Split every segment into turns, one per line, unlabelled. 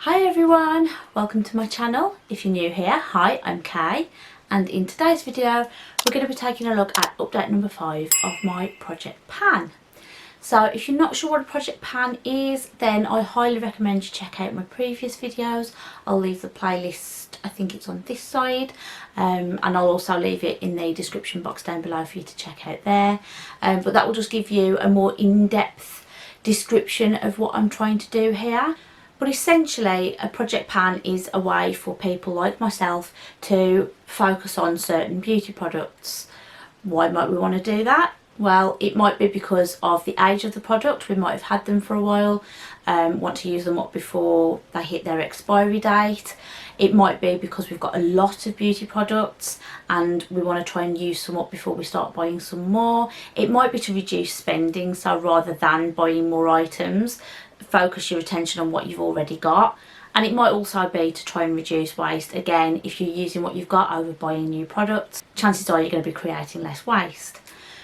Hi everyone, welcome to my channel. If you're new here, hi, I'm Kay, and in today's video we're going to be taking a look at update number 5 of my project pan. So if you're not sure what a project pan is, then I highly recommend you check out my previous videos. I'll leave the playlist, I think it's on this side, and I'll also leave it in the description box down below for you to check out there. But that will just give you a more in-depth description of what I'm trying to do here. But essentially, a project pan is a way for people like myself to focus on certain beauty products. Why might we want to do that? Well, it might be because of the age of the product. We might have had them for a while, want to use them up before they hit their expiry date. It might be because we've got a lot of beauty products and we want to try and use some up before we start buying some more. It might be to reduce spending, so rather than buying more items, focus your attention on what you've already got. And it might also be to try and reduce waste. Again, if you're using what you've got over buying new products, chances are you're going to be creating less waste.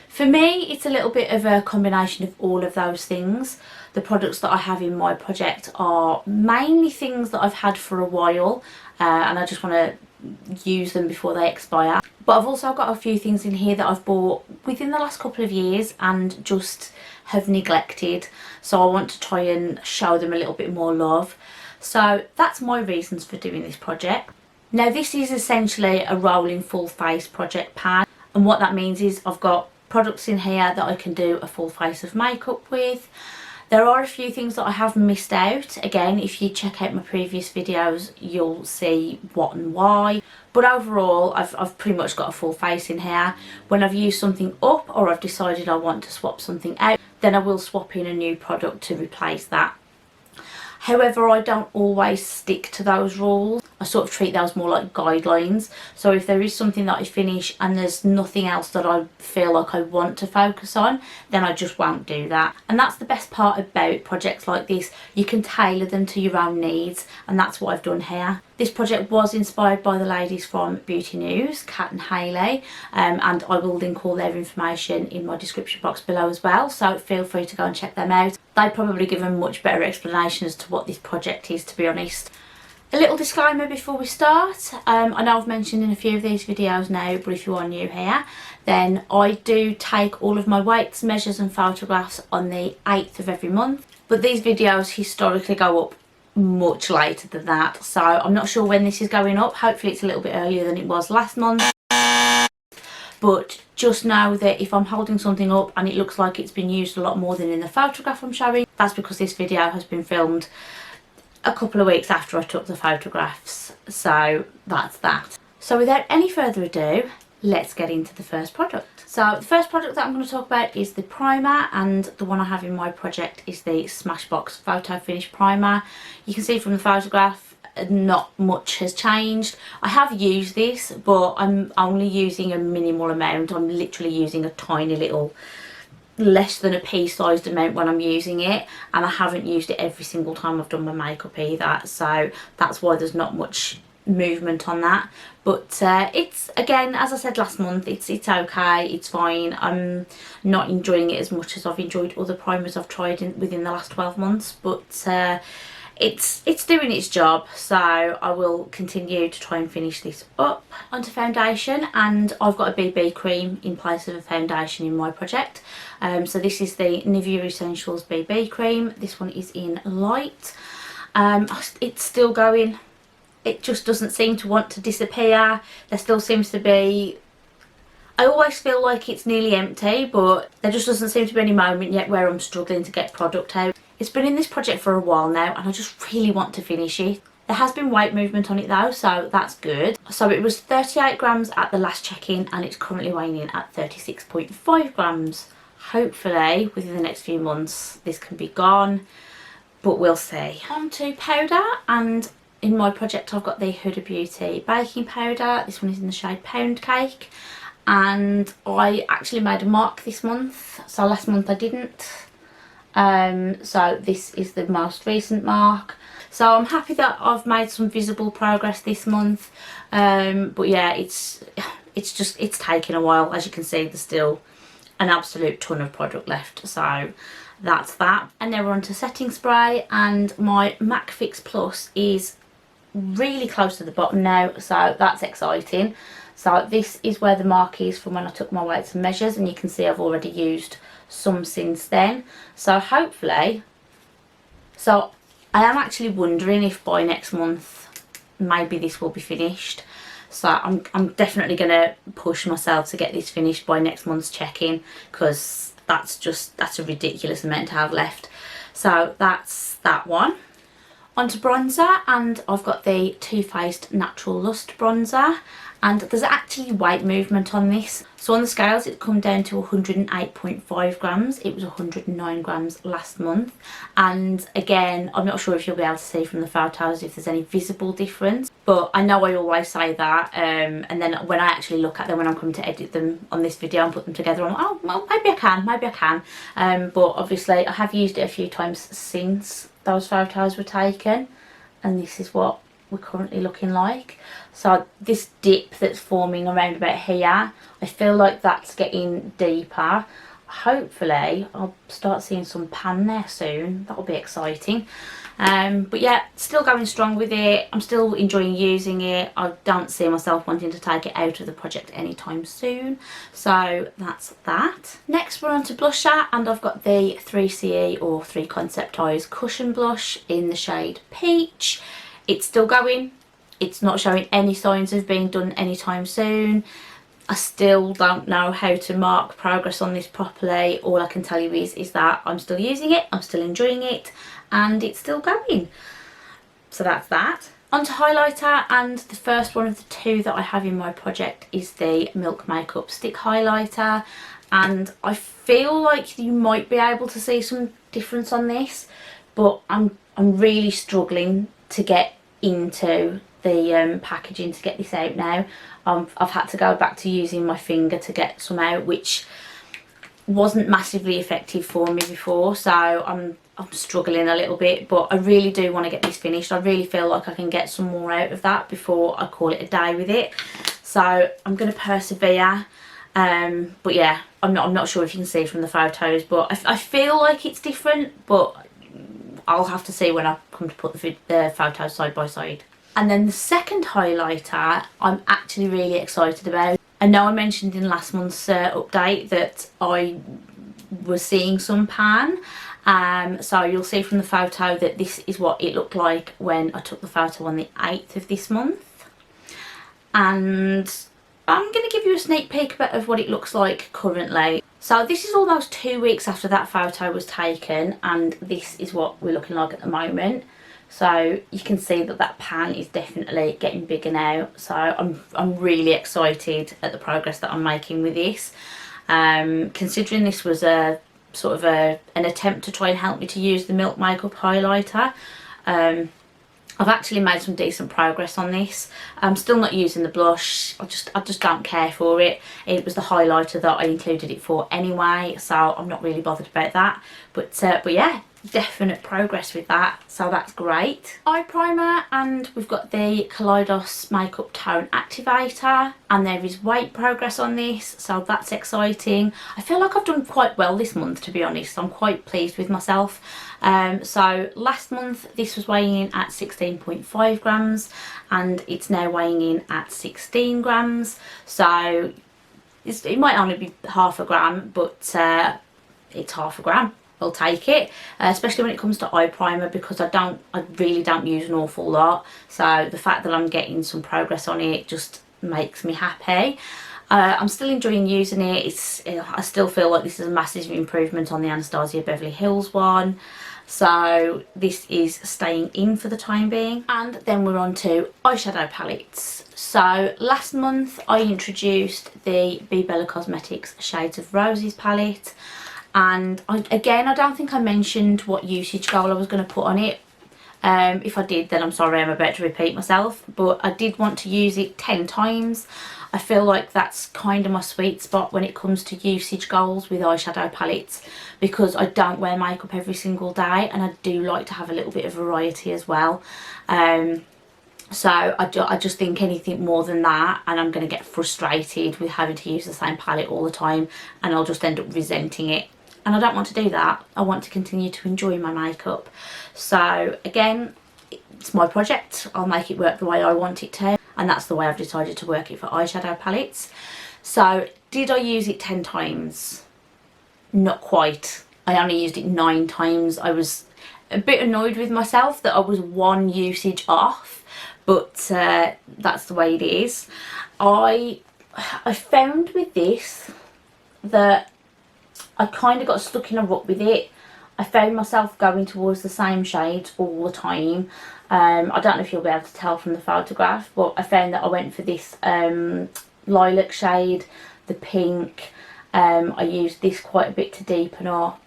For me, it's a little bit of a combination of all of those things. The products that I have in my project are mainly things that I've had for a while, and I just want to use them before they expire. But I've also got a few things in here that I've bought within the last couple of years and just have neglected, so I want to try and show them a little bit more love. So that's my reasons for doing this project. Now, this is essentially a rolling full face project pan, and what that means is I've got products in here that I can do a full face of makeup with. There are a few things that I have missed out. Again, if you check out my previous videos, you'll see what and why. But overall, I've pretty much got a full face in here. When I've used something up or I've decided I want to swap something out, then I will swap in a new product to replace that. However, I don't always stick to those rules. I sort of treat those more like guidelines. So if there is something that I finish and there's nothing else that I feel like I want to focus on, then I just won't do that. And that's the best part about projects like this. You can tailor them to your own needs, and that's what I've done here. This project was inspired by the ladies from Beauty News, Kat and Hailey, and I will link all their information in my description box below as well, so feel free to go and check them out. They probably give a much better explanation as to what this project is, to be honest. A little disclaimer before we start. I know I've mentioned in a few of these videos now, but if you are new here, then I do take all of my weights, measures and photographs on the 8th of every month. But these videos historically go up much later than that, so I'm not sure when this is going up. Hopefully it's a little bit earlier than it was last month. But just know that if I'm holding something up and it looks like it's been used a lot more than in the photograph I'm showing, that's because this video has been filmed a couple of weeks after I took the photographs. So that's that. So without any further ado, let's get into the first product. So the first product that I'm going to talk about is the primer, and the one I have in my project is the Smashbox Photo Finish Primer. You can see from the photograph not much has changed. I have used this, but I'm only using a minimal amount. I'm literally using a tiny little, less than a pea-sized amount when I'm using it, and I haven't used it every single time I've done my makeup either, so that's why there's not much movement on that. But it's, again, as I said last month, it's okay, it's fine. I'm not enjoying it as much as I've enjoyed other primers I've tried within the last 12 months, but it's doing its job, so I will continue to try and finish this up. Onto foundation, and I've got a BB cream in place of a foundation in my project. So this is the Nivea Essentials BB cream. This one is in light. It's still going. It just doesn't seem to want to disappear. There still seems to be, I always feel like it's nearly empty, but there just doesn't seem to be any moment yet where I'm struggling to get product out. It's been in this project for a while now and I just really want to finish it. There has been weight movement on it though, so that's good. So it was 38 grams at the last check-in and it's currently weighing in at 36.5 grams. Hopefully within the next few months this can be gone, but we'll see. On to powder, and in my project I've got the Huda Beauty baking powder. This one is in the shade Pound Cake, and I actually made a mark this month, so last month I didn't. So this is the most recent mark, so I'm happy that I've made some visible progress this month. But yeah, it's taking a while. As you can see, there's still an absolute ton of product left, so that's that. And then we're on to setting spray, and my MAC Fix Plus is really close to the bottom now, so that's exciting. So this is where the mark is from when I took my weights and measures, and you can see I've already used some since then. So hopefully, so I am actually wondering if by next month maybe this will be finished. So I'm definitely going to push myself to get this finished by next month's check-in, because that's a ridiculous amount to have left. So that's that one. Onto bronzer, and I've got the Too Faced Natural Lust bronzer, and there's actually weight movement on this. So on the scales it's come down to 108.5 grams. It was 109 grams last month, and again, I'm not sure if you'll be able to see from the photos if there's any visible difference, but I know I always say that, and then when I actually look at them when I'm coming to edit them on this video and put them together, I'm like, oh well, maybe I can, but obviously I have used it a few times since those photos were taken, and this is what we're currently looking like. So this dip that's forming around about here, I feel like that's getting deeper. Hopefully I'll start seeing some pan there soon. That'll be exciting. But yeah, still going strong with it. I'm still enjoying using it. I don't see myself wanting to take it out of the project anytime soon. So that's that. Next we're on to blusher, and I've got the 3CE or 3 Concept Eyes Cushion Blush in the shade Peach. It's still going. It's not showing any signs of being done anytime soon. I still don't know how to mark progress on this properly. All I can tell you is that I'm still using it, I'm still enjoying it, and it's still going. So that's that. Onto highlighter, and the first one of the two that I have in my project is the Milk Makeup Stick Highlighter, and I feel like you might be able to see some difference on this, but I'm really struggling to get into the packaging to get this out now. I've had to go back to using my finger to get some out, which wasn't massively effective for me before, so I'm struggling a little bit, but I really do want to get this finished. I really feel like I can get some more out of that before I call it a day with it, so I'm going to persevere. But yeah, I'm not sure if you can see from the photos, but I feel like it's different, but I'll have to see when I come to put the photos side by side. And then the second highlighter I'm actually really excited about. I know I mentioned in last month's update that I was seeing some pan. So you'll see from the photo that this is what it looked like when I took the photo on the 8th of this month. And I'm going to give you a sneak peek of what it looks like currently. So this is almost 2 weeks after that photo was taken, and this is what we're looking like at the moment. So you can see that that pan is definitely getting bigger now. So I'm really excited at the progress that I'm making with this. Considering this was a sort of an attempt to try and help me to use the Milk Makeup highlighter, I've actually made some decent progress on this. I'm still not using the blush. I just don't care for it. It was the highlighter that I included it for anyway, so I'm not really bothered about that. But yeah, definite progress with that, so that's great. Eye primer, and we've got the Kaleidos Makeup Tone Activator, and there is weight progress on this, so that's exciting. I feel like I've done quite well this month, to be honest. I'm quite pleased with myself. So last month this was weighing in at 16.5 grams, and it's now weighing in at 16 grams, so it might only be half a gram, but it's half a gram. I'll take it, especially when it comes to eye primer, because I really don't use an awful lot, so the fact that I'm getting some progress on it just makes me happy. I'm still enjoying using it. I still feel like this is a massive improvement on the Anastasia Beverly Hills one, so this is staying in for the time being. And then we're on to eyeshadow palettes. So last month I introduced the Be Bella Cosmetics Shades of Roses palette, and again, I don't think I mentioned what usage goal I was going to put on it. If I did, then I'm sorry, I'm about to repeat myself, but I did want to use it 10 times. I feel like that's kind of my sweet spot when it comes to usage goals with eyeshadow palettes, because I don't wear makeup every single day, and I do like to have a little bit of variety as well. So I just think anything more than that and I'm going to get frustrated with having to use the same palette all the time, and I'll just end up resenting it. and I don't want to do that. I want to continue to enjoy my makeup. So again, it's my project. I'll make it work the way I want it to, and that's the way I've decided to work it for eyeshadow palettes. So did I use it 10 times? Not quite. I only used it 9 times. I was a bit annoyed with myself that I was 1 usage off, but that's the way it is. I found with this that I kind of got stuck in a rut with it. I found myself going towards the same shades all the time. I don't know if you'll be able to tell from the photograph, but I found that I went for this lilac shade, the pink. I used this quite a bit to deepen up,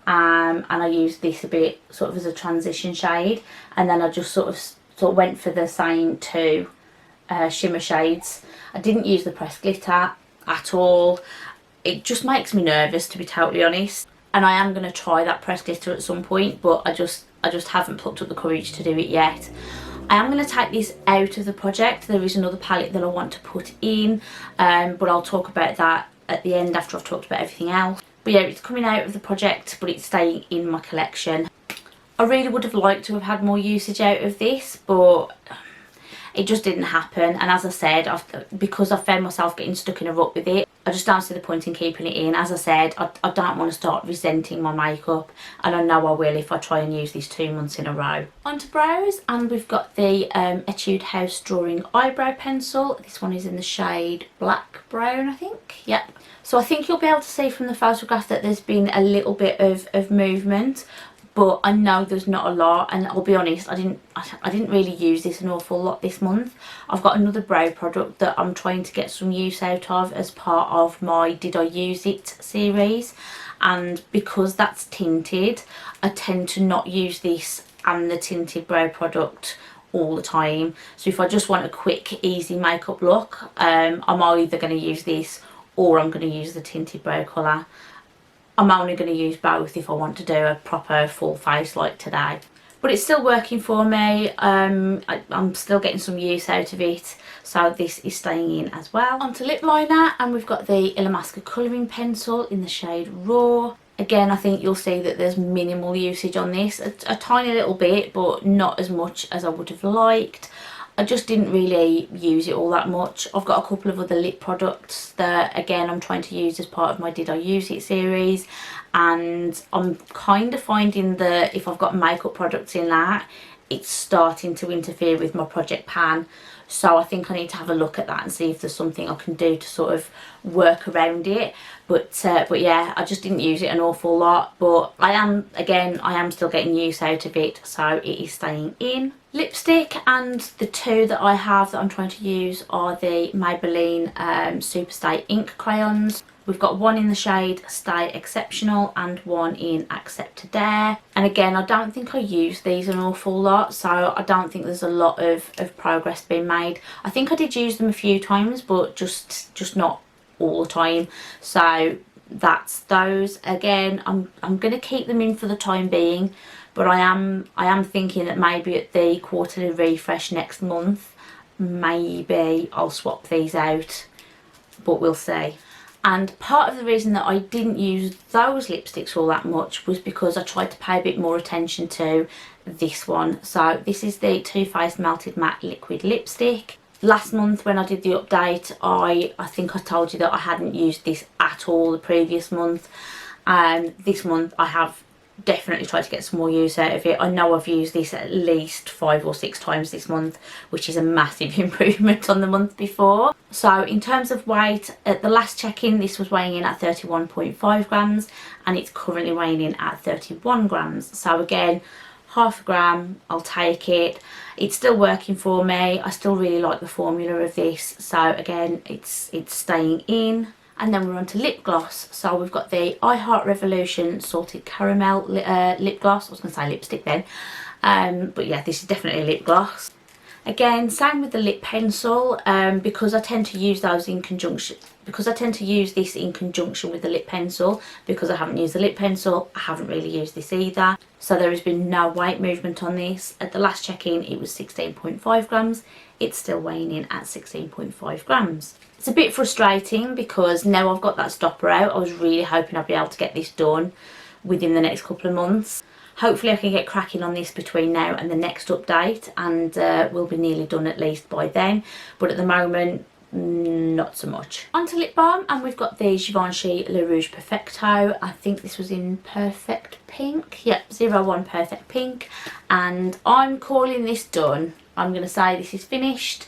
and I used this a bit sort of as a transition shade, and then I just sort of went for the same 2 shimmer shades. I didn't use the pressed glitter at all. It just makes me nervous, to be totally honest, and I am going to try that pressed glitter at some point, but I just haven't plucked up the courage to do it yet. I am going to take this out of the project. There is another palette that I want to put in, but I'll talk about that at the end after I've talked about everything else. But yeah, it's coming out of the project, but it's staying in my collection. I really would have liked to have had more usage out of this, but it just didn't happen. And as I said, because I found myself getting stuck in a rut with it, I just don't see the point in keeping it in. As I said, I don't want to start resenting my makeup, and I know I will if I try and use these 2 months in a row. On to brows, and we've got the Etude House Drawing Eyebrow Pencil. This one is in the shade Black Brown, I think. Yep. So I think you'll be able to see from the photograph that there's been a little bit of movement, but I know there's not a lot, and I'll be honest, I didn't really use this an awful lot this month. I've got another brow product that I'm trying to get some use out of as part of my Did I Use It series, and because that's tinted, I tend to not use this and the tinted brow product all the time. So if I just want a quick easy makeup look, I'm either going to use this or I'm going to use the tinted brow colour. I'm only going to use both if I want to do a proper full face like today. But it's still working for me. I'm still getting some use out of it, so this is staying in as well. Onto lip liner, and we've got the Illamasqua colouring pencil in the shade Raw. Again, I think you'll see that there's minimal usage on this, a tiny little bit, but not as much as I would have liked. I just didn't really use it all that much. I've got a couple of other lip products that, again, I'm trying to use as part of my Did I Use It series, and I'm kind of finding that if I've got makeup products in that, it's starting to interfere with my project pan. So I think I need to have a look at that and see if there's something I can do to sort of work around it. But yeah, I just didn't use it an awful lot, but I am still getting use out of it, so it is staying in. Lipstick, and the 2 that I have that I'm trying to use are the Maybelline Superstay ink crayons. We've got one in the shade Stay Exceptional and one in Accept to Dare. And again, I don't think I use these an awful lot, so I don't think there's a lot of progress being made. I think I did use them a few times, but just not all the time. So that's those. Again, I'm going to keep them in for the time being, but I am thinking that maybe at the quarterly refresh next month, maybe I'll swap these out, but we'll see. And part of the reason that I didn't use those lipsticks all that much was because I tried to pay a bit more attention to this one. So this is the Too Faced Melted Matte Liquid Lipstick. Last month when I did the update, I think I told you that I hadn't used this at all the previous month. This month I have definitely tried to get some more use out of it. I know I've used this at least 5 or 6 times this month, which is a massive improvement on the month before. So in terms of weight, at the last check-in this was weighing in at 31.5 grams and it's currently weighing in at 31 grams. So again, half a gram, I'll take it. It's still working for me. I still really like the formula of this, so again, it's staying in. And then we're on to lip gloss. So we've got the I Heart Revolution Salted Caramel lip gloss. I was going to say lipstick then. But yeah, this is definitely a lip gloss. Again, same with the lip pencil, because I tend to use those in conjunction. Because I tend to use this in conjunction with the lip pencil, because I haven't used the lip pencil, I haven't really used this either. So there has been no weight movement on this. At the last check-in, it was 16.5 grams. It's still weighing in at 16.5 grams. It's a bit frustrating because now I've got that stopper out, I was really hoping I'd be able to get this done within the next couple of months. Hopefully I can get cracking on this between now and the next update, and we'll be nearly done at least by then, but at the moment not so much. Onto lip balm, and we've got the Givenchy Le Rouge Perfecto. I think this was in Perfect Pink. Yep, 01 Perfect Pink, and I'm calling this done. I'm going to say this is finished.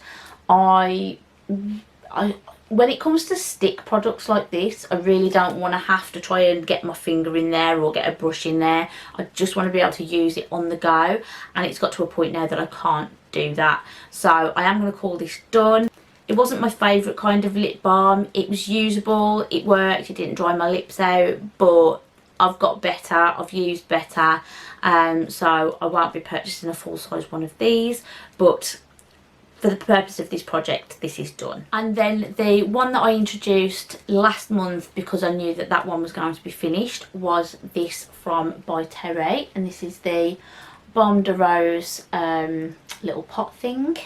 When it comes to stick products like this, I really don't want to have to try and get my finger in there or get a brush in there. I just want to be able to use it on the go, and it's got to a point now that I can't do that. So I am going to call this done. It wasn't my favourite kind of lip balm. It was usable, it worked, it didn't dry my lips out, but I've got better, I've used better, so I won't be purchasing a full size one of these, but for the purpose of this project, this is done. And then the one that I introduced last month, because I knew that that one was going to be finished, was this from By Terry, and this is the Balm de Rose little pot thing.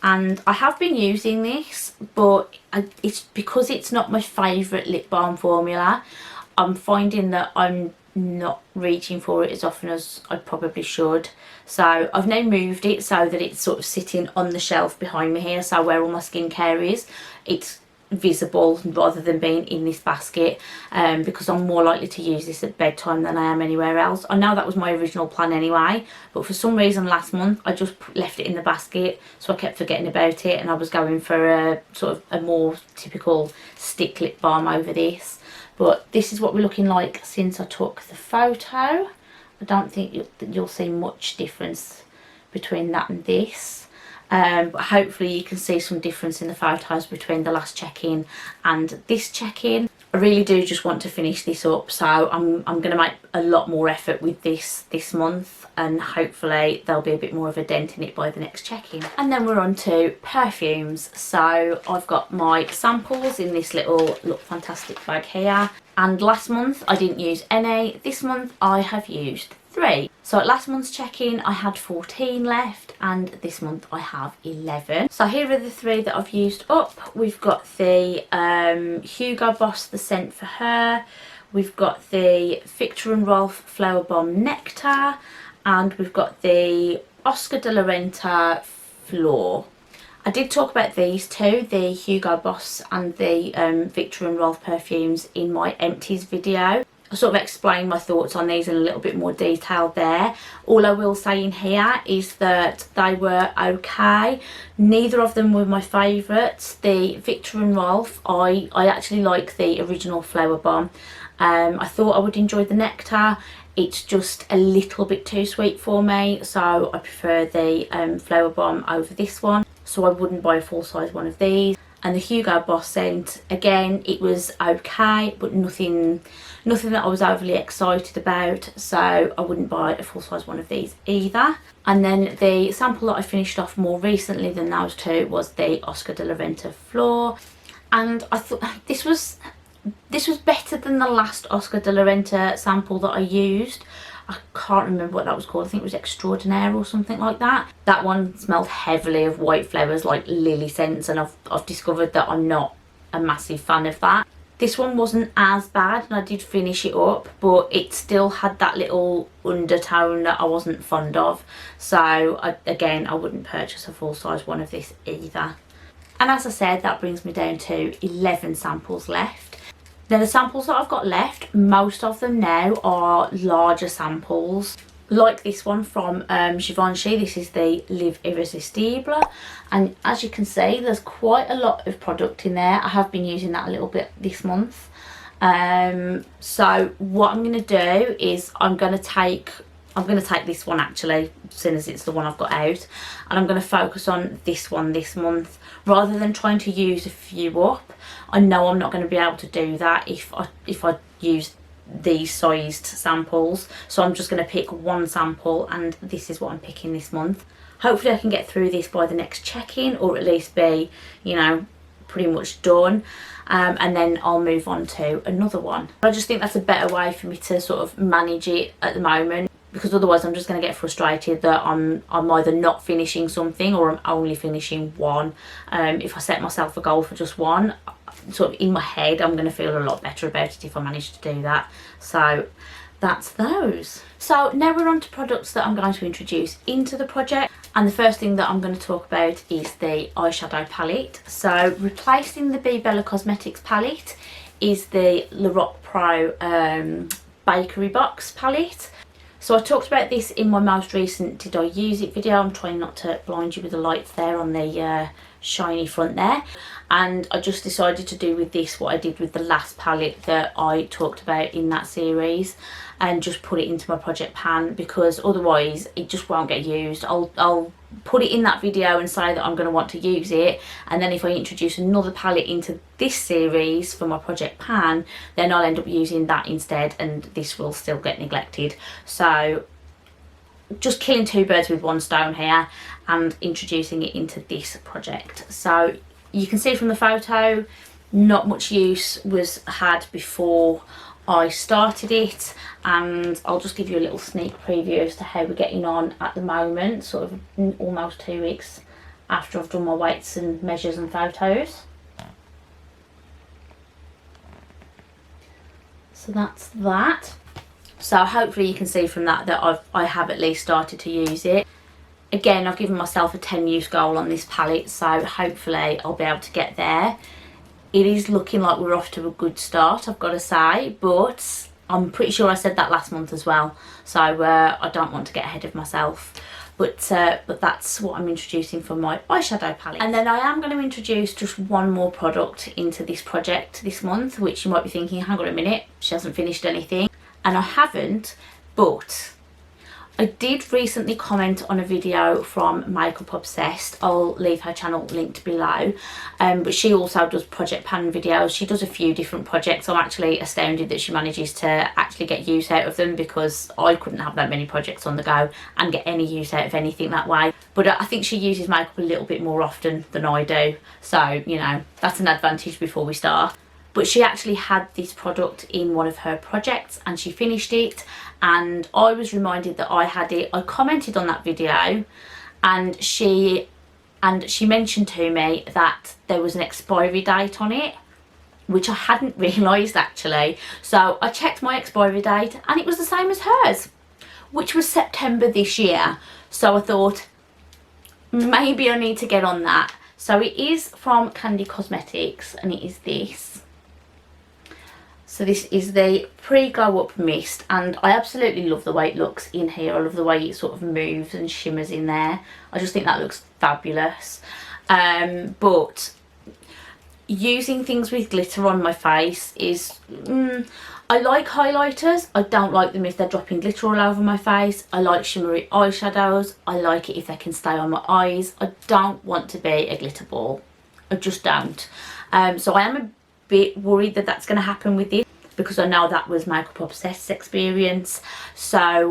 And I have been using this, but it's because it's not my favourite lip balm formula. I'm finding that I'm not reaching for it as often as I probably should. So I've now moved it so that it's sort of sitting on the shelf behind me here, so where all my skincare is, it's visible rather than being in this basket, because I'm more likely to use this at bedtime than I am anywhere else. I know that was my original plan anyway, but for some reason last month I just left it in the basket, so I kept forgetting about it, and I was going for a sort of a more typical stick lip balm over this. But this is what we're looking like since I took the photo. I don't think you'll see much difference between that and this. But hopefully you can see some difference in the photos between the last check-in and this check-in. I really do just want to finish this up, so I'm going to make a lot more effort with this month, and hopefully there'll be a bit more of a dent in it by the next check-in. And then we're on to perfumes. So I've got my samples in this little Look Fantastic bag here, and last month I didn't use any. This month I have used 3. So at last month's check-in I had 14 left, and this month I have 11. So here are the 3 that I've used up. We've got the Hugo Boss The Scent for Her, we've got the Victor & Rolf Flower Bomb Nectar, and we've got the Oscar de la Renta Floor. I did talk about these two, the Hugo Boss and the Victor & Rolf perfumes, in my empties video. I sort of explained my thoughts on these in a little bit more detail there. All I will say in here is that they were okay. Neither of them were my favourites. The Victor & Rolf, I actually like the original Flower Bomb. I thought I would enjoy the nectar. It's just a little bit too sweet for me, so I prefer the Flower Bomb over this one. So I wouldn't buy a full size one of these. And the Hugo Boss scent, again, it was okay, but nothing that I was overly excited about, so I wouldn't buy a full size one of these either. And then the sample that I finished off more recently than those two was the Oscar de la Renta Floor, and I thought this was better than the last Oscar de la Renta sample that I used. I can't remember what that was called. I think it was Extraordinaire or something like that. That one smelled heavily of white flowers, like lily scents, and I've discovered that I'm not a massive fan of that. This one wasn't as bad, and I did finish it up, but it still had that little undertone that I wasn't fond of. So again, I wouldn't purchase a full size one of this either. And as I said, that brings me down to 11 samples left. Now the samples that I've got left, most of them now are larger samples. Like this one from Givenchy, this is the Live Irresistible, and as you can see there's quite a lot of product in there. I have been using that a little bit this month. So what I'm going to do is I'm going to take this one actually, seeing as it's the one I've got out, and I'm going to focus on this one this month rather than trying to use a few up. I know I'm not going to be able to do that if I use these sized samples, so I'm just going to pick one sample, and this is what I'm picking this month. Hopefully I can get through this by the next check-in, or at least be, you know, pretty much done, and then I'll move on to another one. I just think that's a better way for me to sort of manage it at the moment. because otherwise I'm just going to get frustrated that I'm either not finishing something or I'm only finishing one. If I set myself a goal for just one, sort of in my head, I'm going to feel a lot better about it if I manage to do that. So that's those. So now we're on to products that I'm going to introduce into the project, and the first thing that I'm going to talk about is the eyeshadow palette. So replacing the Be Bella Cosmetics palette is the Lorac Pro Bakery Box palette. So I talked about this in my most recent Did I Use It video. I'm trying not to blind you with the lights there on the shiny front there. And I just decided to do with this what I did with the last palette that I talked about in that series, and just put it into my project pan, because otherwise it just won't get used. I'll put it in that video and say that I'm going to want to use it, and then if I introduce another palette into this series for my project pan, then I'll end up using that instead, and this will still get neglected. So just killing two birds with one stone here and introducing it into this project. So you can see from the photo, not much use was had before I started it, and I'll just give you a little sneak preview as to how we're getting on at the moment, sort of almost 2 weeks after I've done my weights and measures and photos. So that's that. So hopefully you can see from that that I have at least started to use it. Again, I've given myself a 10 use goal on this palette, so hopefully I'll be able to get there. It is looking like we're off to a good start, I've got to say, but I'm pretty sure I said that last month as well, so I don't want to get ahead of myself. But that's what I'm introducing for my eyeshadow palette. And then I am going to introduce just one more product into this project this month, which you might be thinking, hang on a minute, she hasn't finished anything. And I haven't, but I did recently comment on a video from Makeup Obsessed. I'll leave her channel linked below, but she also does project pan videos. She does a few different projects. I'm actually astounded that she manages to actually get use out of them, because I couldn't have that many projects on the go and get any use out of anything that way. But I think she uses makeup a little bit more often than I do, so you know, that's an advantage before we start. But she actually had this product in one of her projects and she finished it, and I was reminded that I had it. I commented on that video, and she mentioned to me that there was an expiry date on it, which I hadn't realised actually. So I checked my expiry date and it was the same as hers, which was September this year. So I thought maybe I need to get on that. So it is from Candy Cosmetics, and it is this. So this is the Pre-Glow Up Mist, and I absolutely love the way it looks in here. I love the way it sort of moves and shimmers in there. I just think that looks fabulous. But using things with glitter on my face is... I like highlighters. I don't like them if they're dropping glitter all over my face. I like shimmery eyeshadows. I like it if they can stay on my eyes. I don't want to be a glitter ball. I just don't. So I am a bit worried that that's going to happen with this, because I know that was Makeup Obsessed's experience. So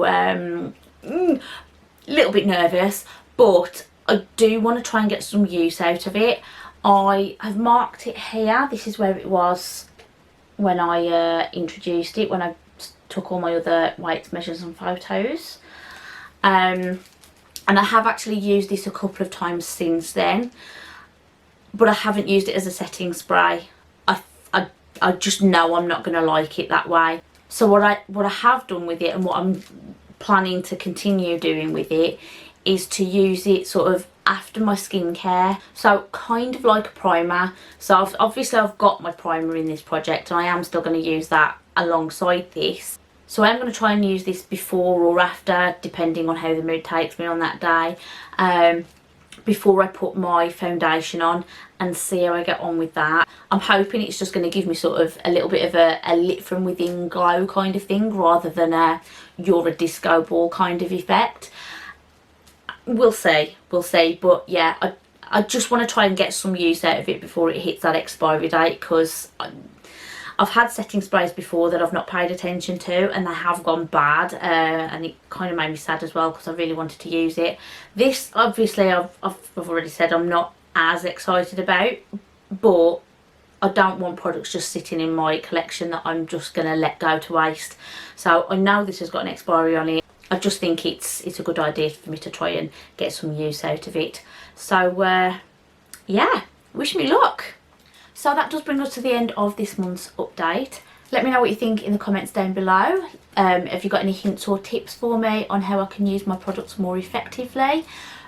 little bit nervous, but I do want to try and get some use out of it. I have marked it here. This is where it was when I introduced it, when I took all my other weights, measures and photos. And I have actually used this a couple of times since then, but I haven't used it as a setting spray. I just know I'm not going to like it that way. So what I have done with it, and what I'm planning to continue doing with it, is to use it sort of after my skincare, so kind of like a primer. So obviously I've got my primer in this project, and I am still going to use that alongside this. So I'm going to try and use this before or after, depending on how the mood takes me on that day, before I put my foundation on, and see how I get on with that. I'm hoping it's just going to give me sort of a little bit of a lit from within glow kind of thing, rather than a you're a disco ball kind of effect. We'll see, but yeah, I just want to try and get some use out of it before it hits that expiry date, because I've had setting sprays before that I've not paid attention to, and they have gone bad, and it kind of made me sad as well, because I really wanted to use it. This, obviously, I've already said I'm not as excited about, but I don't want products just sitting in my collection that I'm just going to let go to waste. So I know this has got an expiry on it. I just think it's a good idea for me to try and get some use out of it. So yeah, wish me luck. So that does bring us to the end of this month's update. Let me know what you think in the comments down below. Have you got any hints or tips for me on how I can use my products more effectively?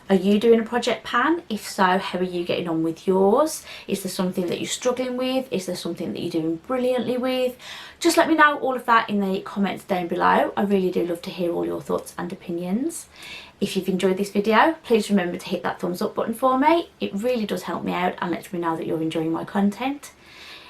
Are you doing a project pan? If so, how are you getting on with yours? Is there something that you're struggling with? Is there something that you're doing brilliantly with? Just let me know all of that in the comments down below. I really do love to hear all your thoughts and opinions. If you've enjoyed this video, please remember to hit that thumbs up button for me. It really does help me out and lets me know that you're enjoying my content.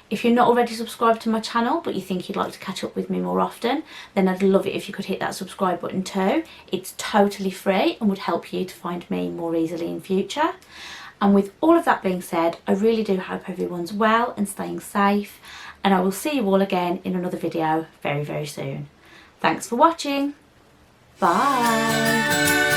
If you're not already subscribed to my channel but you think you'd like to catch up with me more often, then I'd love it if you could hit that subscribe button too. It's totally free and would help you to find me more easily in future. And with all of that being said, I really do hope everyone's well and staying safe, and I will see you all again in another video very, very soon. Thanks for watching. Bye.